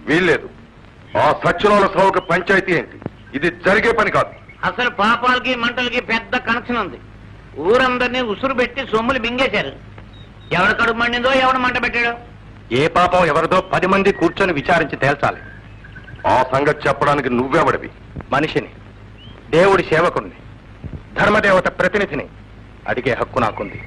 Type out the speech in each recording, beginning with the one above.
వీల్లేదు. ఆ సచ్చినోళ్ళ సావుకి పంచాయతీ ఏంటి? ఇది జరిగే పని కాదు. అసలు పాపాలకి మంటలకి పెద్ద కనెక్షన్ ఉంది. ఊరందరినీ ఉసురు పెట్టి సొమ్ములు బింగేశారు. ఎవరి కడుపు మండిందో ఎవడు మంట పెట్టాడో. ఏ పాపం ఎవరిదో 10 మంది కూర్చొని విచారించి తేల్చాలి. ఆ సంగతి చెప్పడానికి నువ్వెవడివి? మనిషిని, దేవుడి సేవకుణ్ణి, ధర్మదేవత ప్రతినిధిని అడిగే హక్కు నాకుంది.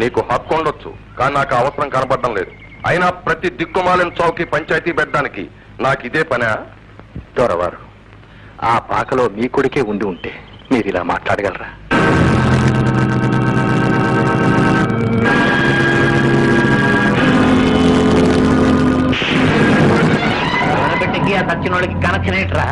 నీకు హక్కు ఉండొచ్చు, కానీ నాకు అవసరం కనబడడం లేదు. అయినా ప్రతి దిక్కుమాలిన చౌకి పంచాయతీ పెట్టడానికి నాకు ఇదే పనా? దొరవారు, ఆ పాకలో మీ కొడుకే ఉండి ఉంటే మీరు ఇలా మాట్లాడగలరా? బిడ్డకి ఆ సచ్చిన వాళ్ళకి కనెక్షన్ ఏంట్రా?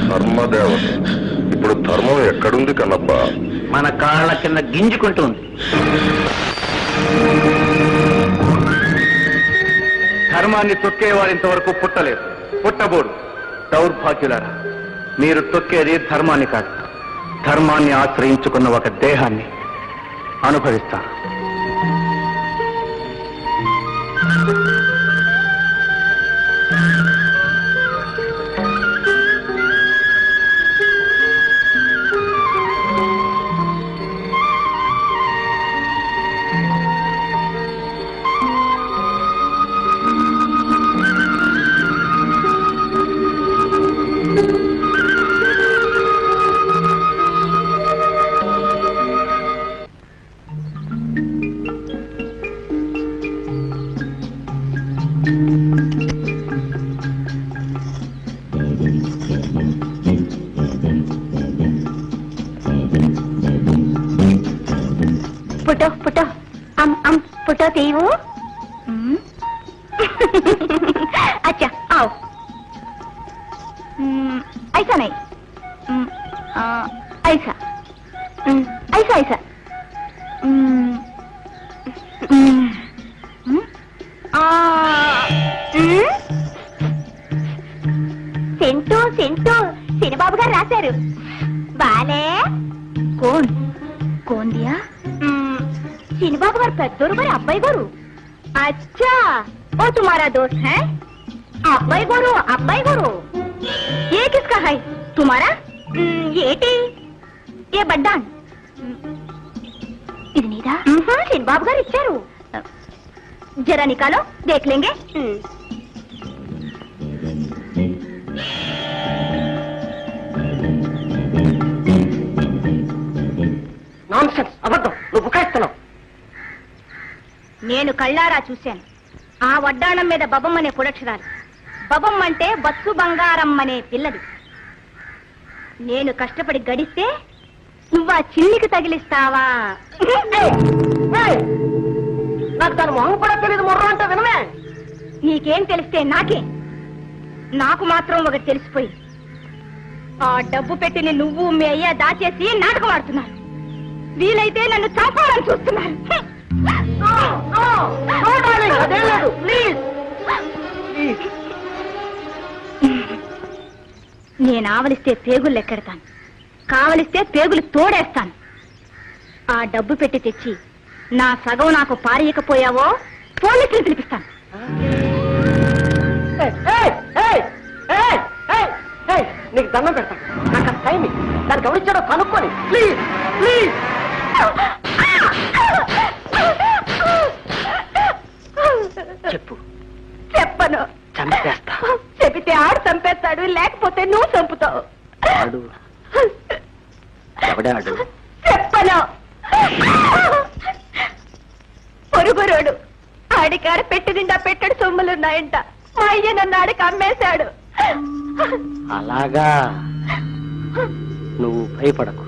ధర్మదేవత ఇప్పుడు ధర్మం ఎక్కడుంది కన్నప్ప? మన కాళ్ళ కింద గింజుకుంటుంది. ధర్మాన్ని తొక్కేవారు ఇంతవరకు పుట్టలేదు, పుట్టబోడు. దౌర్భాగ్యులారా, మీరు తొక్కేది ధర్మాన్ని కాదు, ధర్మాన్ని ఆశ్రయించుకున్న ఒక దేహాన్ని అనుభవిస్తారు. पुटो पुटो तीवो। अच्छा आओ। ऐसा नहीं, ऐसा ऐसा ऐसा। सेंटो सेंटो सिनेबाबू गाరు రాశారు। బాలే कौन कौन दिया? सिनेबाबू गाరు పెద్దోరు గారు అబ్బాయి గారు। अच्छा वो तुम्हारा दोस्त है? अब्बाई गुरु ये किसका है? तुम्हारा? ये टी ये बड्डा ఇది నీదా? సినిబాబు గారు ఇచ్చారు। जरा निकालो देख लेंगे। నాన్సెన్స్, అబద్ధం, నువ్వు బుకాయిస్తున్నావు। నేను కళ్ళారా చూశాను। ఆ వడ్డాణం మీద బబమ్మనే పొడక్షరాలు। బబమ్మ అంటే బస్సు బంగారం అనే పిల్లది। నేను కష్టపడి గడిస్తే నువ్వు ఆ చిల్లికి తగిలిస్తావా? నాకు దాని మొహం కూడా తెలియదు, మొర్ర అంటే వినమే। నీకేం తెలిస్తే నాకే? నాకు మాత్రం ఒకటి తెలిసిపోయి, ఆ డబ్బు పెట్టిని నువ్వు మీ అయ్యా దాచేసి నాటకం ఆడుతున్నారు। వీలైతే నన్ను చంపాలని చూస్తున్నారు। నేను ఆవలిస్తే పేగులు ఎక్కెడతాను, కావలిస్తే పేగులు తోడేస్తాను। ఆ డబ్బు పెట్టి తెచ్చి నా సగం నాకు పారేయకపోయావో పోలీసులు పిలిపిస్తాను। నీకు దండం పెడతాను, నాకు ఆ టైం దానికి ఎవరిచ్చాడో కనుక్కొని ప్లీజ్ ప్లీజ్। చెప్పు। చెప్పను। చంపేస్తా। చెబితే ఆడు చంపేస్తాడు, లేకపోతే నువ్వు చంపుతావు। ఆడు ఎవడాడు? చెప్పను। పొరుగురోడు ఆడికాడ పెట్టి నిండా పెట్టడు సొమ్ములున్నాయంట। మా అయ్య నన్ను ఆడికి అమ్మేశాడు। అలాగా, నువ్వు భయపడకు।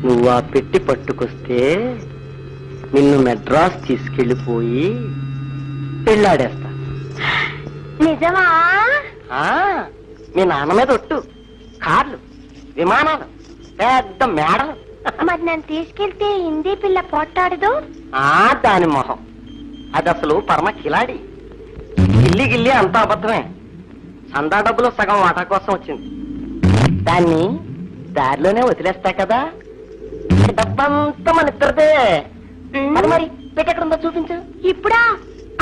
నువ్వు ఆ పెట్టి పట్టుకొస్తే నిన్ను మెడ్రాస్ తీసుకెళ్ళిపోయి పెళ్ళాడేస్తా। నిజమా? మీ నాన్న మీద ఒట్టు। కార్లు, విమానాలు, పెద్ద మేడలు, మరి నన్ను తీసుకెళ్తే హిందీ పిల్ల పోట్టాడదు. దాని మొహం అది అసలు పరమ కిలాడి. గిల్లి గిల్లి అంతా అబద్ధమే. చందా డబ్బులు సగం వాటా కోసం వచ్చింది. దాన్ని దారిలోనే వదిలేస్తా కదా. డబ్బంతా మన ఇద్దరిదే. మరి ఎక్కడుందో చూపించు. ఇప్పుడా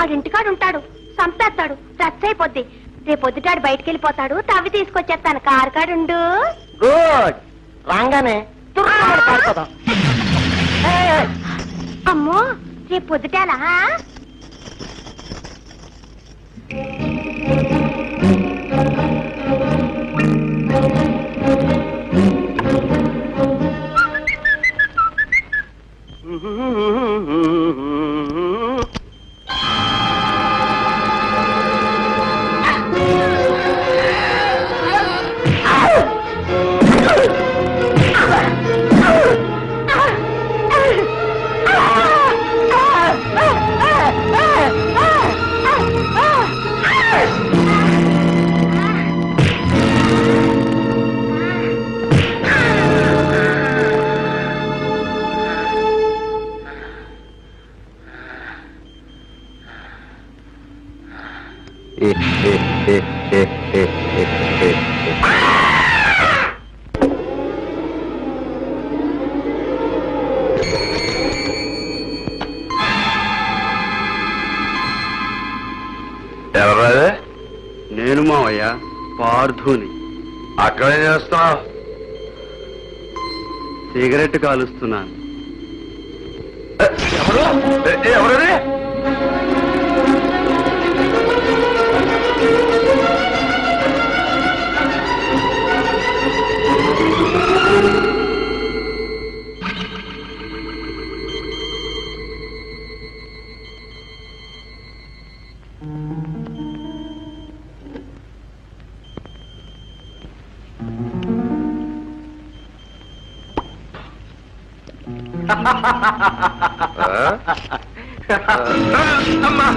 ఆడింటికాడు ఉంటాడు, సంపేస్తాడు, రచ్చ అయిపోద్ది. రేపు పొద్దుటాడు బయటికి వెళ్ళిపోతాడు, తవ్వి తీసుకొచ్చేస్తాను. కారు కాడుండు. గుడ్. రాగానే తుర్రుమని పారిపోదాం. అమ్మో రేపు పొద్దుటాలా? ఎవరాదే? నేను మావయ్య పార్థుని. అక్కడేం చేస్తున్నావు? సిగరెట్ కాలుస్తున్నాను. ఎవరు? ఎవరది? అమ్మా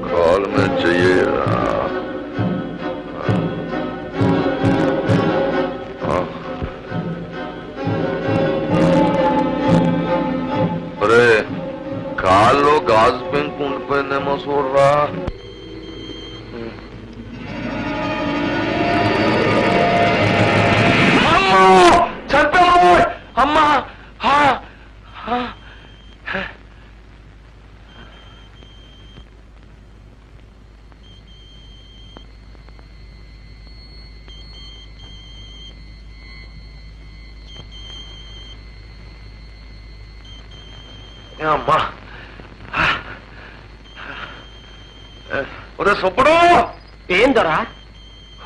కాలు మీద చెయ్యరా. కాల్లో గాజు పెంకు ఉండిపోయిందేమో చూడరా. చంపాము అమ్మా. అమ్మా ఒరే సుబ్బడు. ఏం దొరా?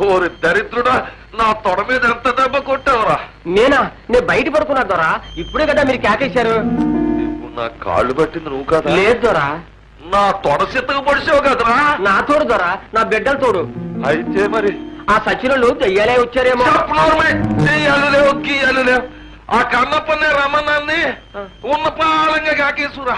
ఓరి దరిద్రుడా, నా తొడ మీద ఎంత దెబ్బ కొట్టావురా? నేనా? నేను బయట పడుకున్నా దొరా. ఇప్పుడే కదా మీరు కేకేశారు. ఇప్పుడు నా కాళ్ళు పట్టింది నువ్వు కదా? లేదు దొరా. నా తొడ సిత్తకు పొడిచావు కదరా? నా తోడు దొరా, నా బిడ్డల తోడు. అయితే మరి ఆ సచినులు దెయ్యాలే వచ్చారేమో. చెయ్యాలు లేవు, గీయాలు లేవు. ఆ కన్నప్పనే రమణాన్ని ఉన్న పాలంగా కాకేసురా.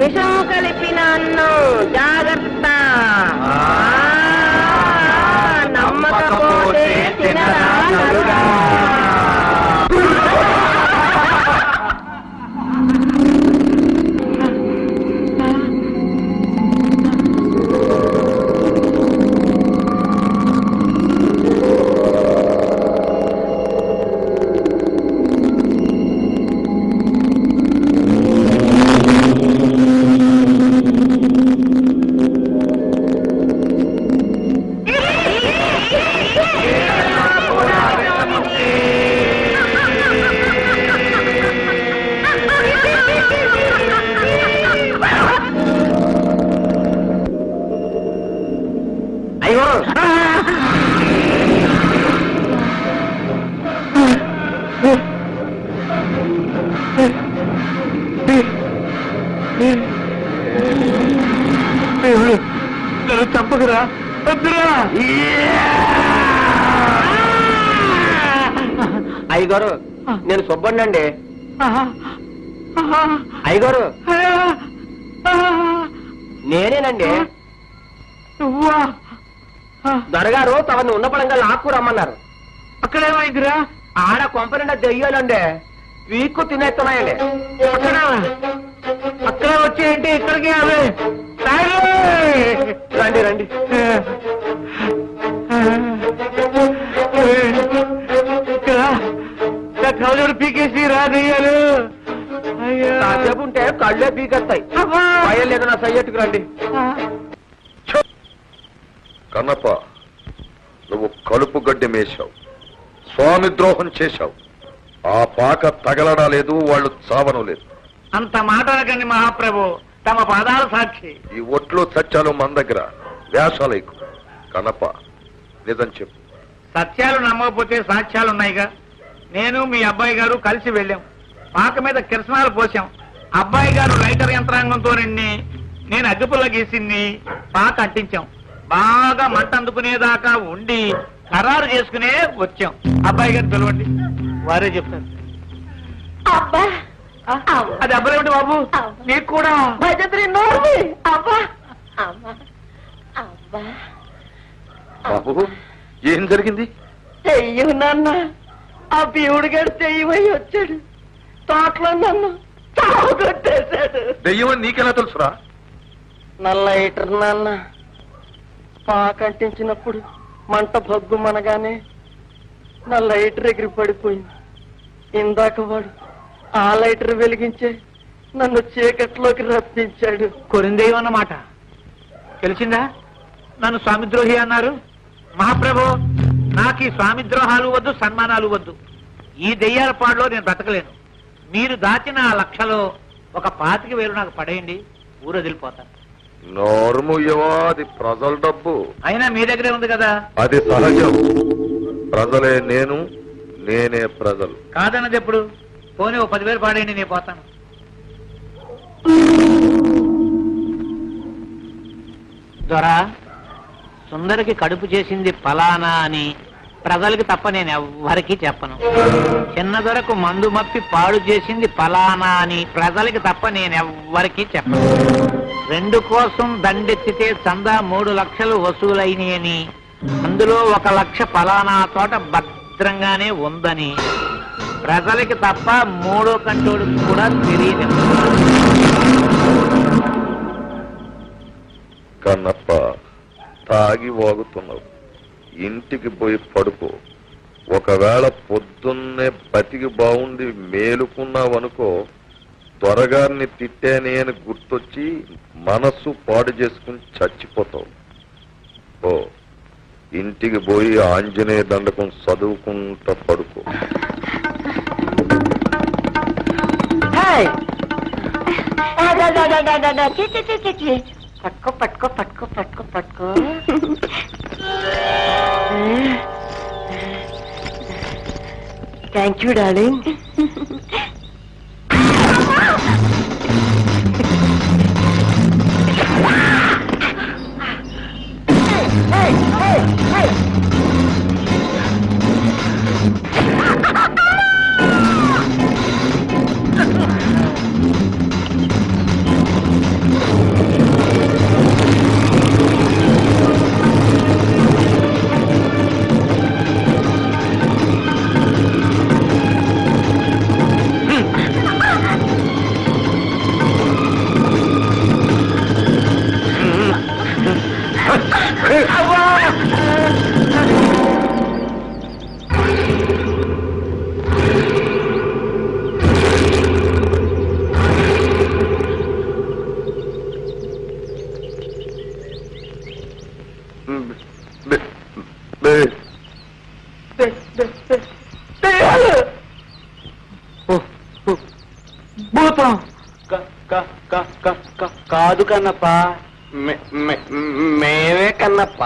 విషం కలిపిన అన్నం జాగ్రత్త, నమ్మకపోతే తినరా నరుడా. చంపకురా, అయ్యగారు నేను సుబ్బన్నండి. అయ్యగారు నేనేనండి. దొరగారు తమని ఉన్న పడంగా లాక్కు రమ్మన్నారు. అక్కడేమైందిరా? ఆడ కొంపనిండా దెయ్యాలండి వీక్కు తినేస్తున్నాయండి. అక్కడే వచ్చేయండి, ఇక్కడికి అవే రండి రండి. కళ్ళు పీకేసి రాదయ్యాలు. కాసేపు ఉంటే కళ్ళే పీకేస్తాయి. భయం లేదు, నా సయ్యట్టుకు రండి. కన్నప్ప, నువ్వు కలుపు గడ్డి మేశావు, స్వామి ద్రోహం చేశావు. ఆ పాక తగలడా లేదు, వాళ్ళు చావను లేదు. అంత మాట అనకండి మహాప్రభు, తమ పాదాల సాక్షి. ఈ ఒట్లు సత్యాలు మన దగ్గర, వేషాలకు. కన్నప్ప, నిజం చెప్పు. సత్యాలు నమ్మకపోతే సాక్ష్యాలున్నాయిగా. నేను మీ అబ్బాయి గారు కలిసి వెళ్ళాం, పాక మీద కిరసనాలు పోసాం. అబ్బాయి గారు లైటర్ యంత్రాంగంతో నిండి, నేను అగ్గిపుల్ల గీసింది పాక అంటించాం. బాగా మంట అందుకునేదాకా ఉండి ఖరారు చేసుకునే వచ్చాం. అబ్బాయి గారు పిలవండి, వారే చెప్తారు. అది అబ్బాయి బాబు, నీకు కూడా బాబు, ఏం జరిగింది? చెయ్యు నాన్న, ఆ పీవుడు గడు చెయ్యమై వచ్చాడు. తోటలో నన్ను చావు కొట్టేశాడు. దెయ్యం నీకెలా తెలుసురా? నల్ల లైటర్ నాన్న, పాకంటించినప్పుడు మంట భగ్గు మనగానే నా లైటర్ ఎగిరి పడిపోయింది. ఇందాక వాడు ఆ లైటర్ వెలిగించే నన్ను చీకట్లోకి రప్పించాడు. కొరిందేయం అన్నమాట తెలిసిందా? నన్ను స్వామిద్రోహి అన్నారు. మహాప్రభు, నాకు ఈ స్వామిద్రోహాలు వద్దు, సన్మానాలు వద్దు. ఈ దెయ్యాల పాడులో నేను బ్రతకలేను. మీరు దాచిన ఆ లక్షలో ఒక 25,000 నాకు పడేయండి, ఊరు వదిలిపోతాను. నోర్ముయ్యవా, అది ప్రజల డబ్బు. అయినా మీ దగ్గరే ఉంది కదా. అది సహజం. ప్రజలే నేను, నేనే ప్రజలు. కాదన్నది ఎప్పుడు? పోనీ ఓ 10,000 పాడేయండి, నేను పోతాను. దొరా, సుందరికి కడుపు చేసింది ఫలానా అని ప్రజలకి తప్ప నేను ఎవ్వరికీ చెప్పను. చిన్న దొరకు మందు మప్పి పాడు చేసింది ఫలానా అని ప్రజలకి తప్ప నేను ఎవ్వరికీ చెప్పను. 2 కోసం దండెత్తితే చందా 3 లక్షలు వసూలైనయని, అందులో 1 లక్ష ఫలానా చోట భద్రంగానే ఉందని ప్రజలకి తప్ప మూడో కంటోడికి కూడా తెలియదు. కన్నప్ప, తాగి వాగుతున్నావు, ఇంటికి పోయి పడుకో. ఒకవేళ పొద్దున్నే బతికి బాగుండి మేలుకున్నావనుకో, త్వరగారిని తిట్టానే అని గుర్తొచ్చి మనస్సు పాడు చేసుకుని చచ్చిపోతావు. ఓ, ఇంటికి పోయి ఆంజనేయ దండకం చదువుకుంటా పడుకో. పట్టుకో పట్టుకో పట్టుకో పట్టుకో పట్టుకో. Thank you darling. భూతం కాదు కన్నప్ప, మేమే కన్నప్ప.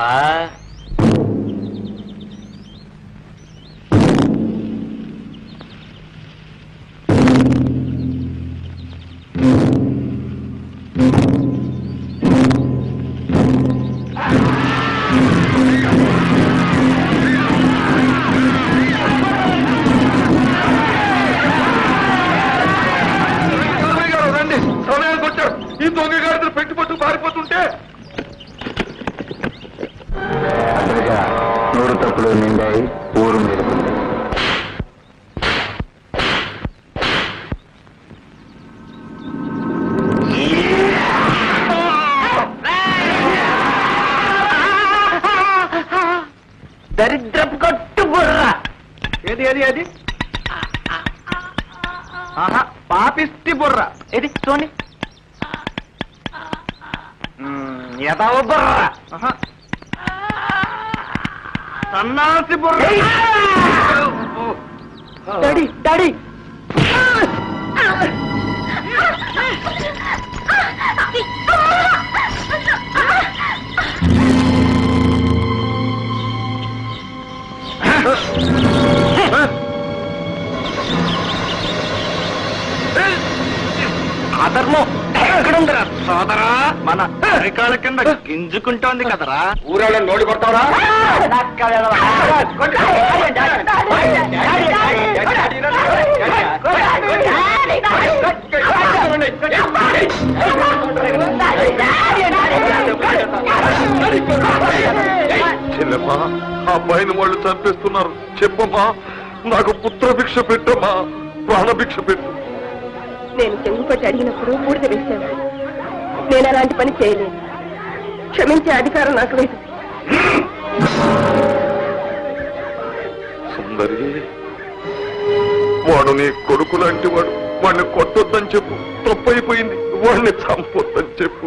ఈ దొంగ గాడితో పెట్టిపోతూ పారిపోతుంటే నూరు తప్పులు నిండాయి, ఊరు మేలుకుంది. దరిద్రపు కొట్టు బుర్ర. ఏది ఏది ఏది? పాపిష్టి బుర్ర. ఇది చూడండి. ఎదవ బుర్ర. సన్నాసి బుర్ర. Daddy daddy. అధర్మం ఎక్కడుందిరా సోదరా? మన అరికాల కింద గింజుకుంటోంది కదరా. ఊరాళ్ళని నోడి కొడతావరా? చెల్లెమ్మా, ఆ అబ్బాయిని వాళ్ళు చంపేస్తున్నారు. చెప్పమ్మా, నాకు పుత్రభిక్ష పెట్టమ్మా, ప్రాణభిక్ష పెట్టు. నేను చెంగుపట్టి అడిగినప్పుడు బూడిద వేశాను. నేను అలాంటి పని చేయలేదు. క్షమించే అధికారం నాకు లేదు. సుందరి, వాడు నీ కొడుకు లాంటి వాడు. వాడిని కొట్టొద్దని చెప్పు. తప్పైపోయింది. వాడిని చంపొద్దని చెప్పు.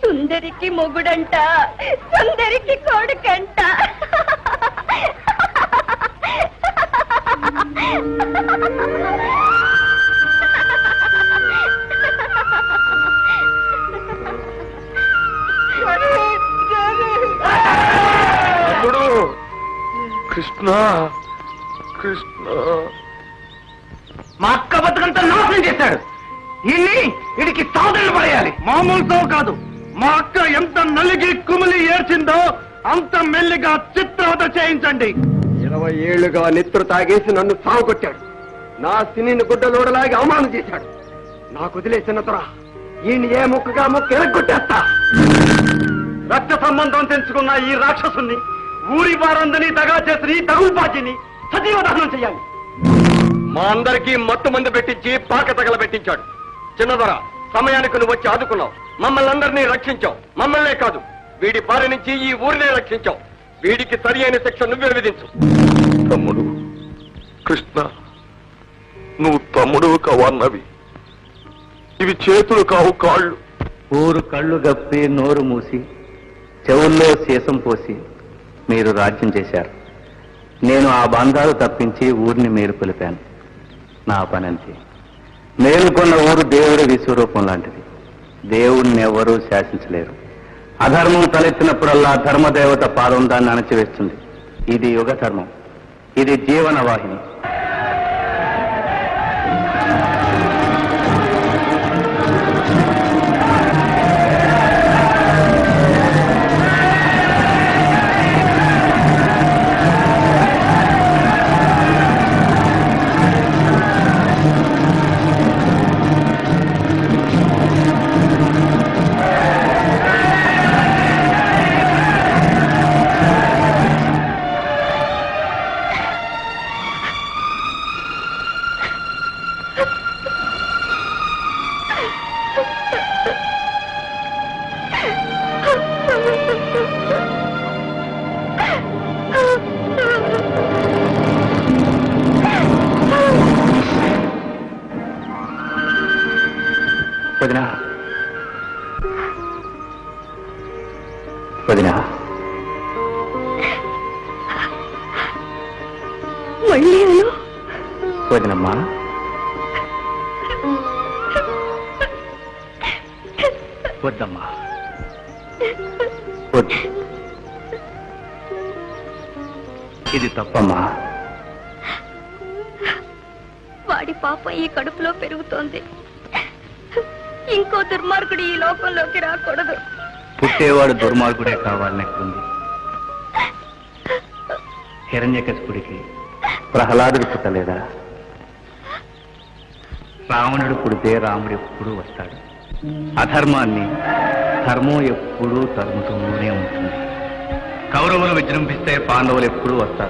సుందరికి మొగుడంట, సుందరికి కొడుకంట. కృష్ణ, కృష్ణ, మా అక్క బతుకంతా నాశనం చేశాడు. వీడికి సౌదరులు పడేయాలి. మామూలుతో కాదు. మా అక్క ఎంత నలిగి కుమిలి ఏడ్చిందో అంత మెల్లిగా చిత్రవత చేయించండి. 20 ఏళ్లుగా నెత్తురు తాగేసి నన్ను సాగుకొట్టాడు. నా సినిని గుడ్డలోడలాగి అవమానం చేశాడు. నాకు వదిలేసినతరా ఈయన ఏ ముక్కగా ముక్క ఎరగొట్టేస్తా. రక్త సంబంధం తెంచుకున్న ఈ రాక్షసుని ఊరి వారందరినీ దగా చేసిన ఈ తగుపాచిని సజీవ దహనం చేయాలి. మా అందరికీ మత్తు మందు పెట్టించి పాక తగలబెట్టించాడు. చిన్నదొర, సమయానికి నువ్వు వచ్చి ఆదుకున్నావు, మమ్మల్ని అందరినీ రక్షించావు. మమ్మల్నే కాదు, వీడి బారి నుంచి ఈ ఊరినే రక్షించావు. వీడికి సరి అయిన శిక్ష నువ్వే విధించు. తమ్ముడు కృష్ణ, నువ్వు తమ్ముడు కావన్నవి, ఇవి చేతులు కావు కాళ్ళు. ఊరు కళ్ళు గప్పి నోరు మూసి చెవుల్లో సీసం పోసి మీరు రాజ్యం చేశారు. నేను ఆ బంధాలు తప్పించి ఊరిని మీరు పిలిపాను. నా పనంతే. మేలుకొన్న ఊరు దేవుడి విశ్వరూపం లాంటిది. దేవుణ్ణి ఎవరూ శాసించలేరు. అధర్మం తలెత్తినప్పుడల్లా ధర్మదేవత పాదం దాన్ని అణచివేస్తుంది. ఇది యుగ ధర్మం, ఇది జీవన వాహిని. వదినా, వదినా, వదినమ్మా, వద్దమ్మా, వద్దు. ఇది తప్పమ్మా. వాడి పాపం ఈ కడుపులో పెరుగుతోంది. ఇంకో దుర్మార్గుడు ఈ లోకంలోకి రాకూడదు. పుట్టేవాడు దుర్మార్గుడే కావాలనెక్కుంది. హిరణ్యకశిపుడికి ప్రహ్లాదుడు పుట్టలేదా? రావణుడు పుడితే రాముడు ఎప్పుడూ వస్తాడు. అధర్మాన్ని ధర్మం ఎప్పుడూ తరుముతూనే ఉంటుంది. కౌరవులు విజృంభిస్తే పాండవులు ఎప్పుడూ వస్తారు.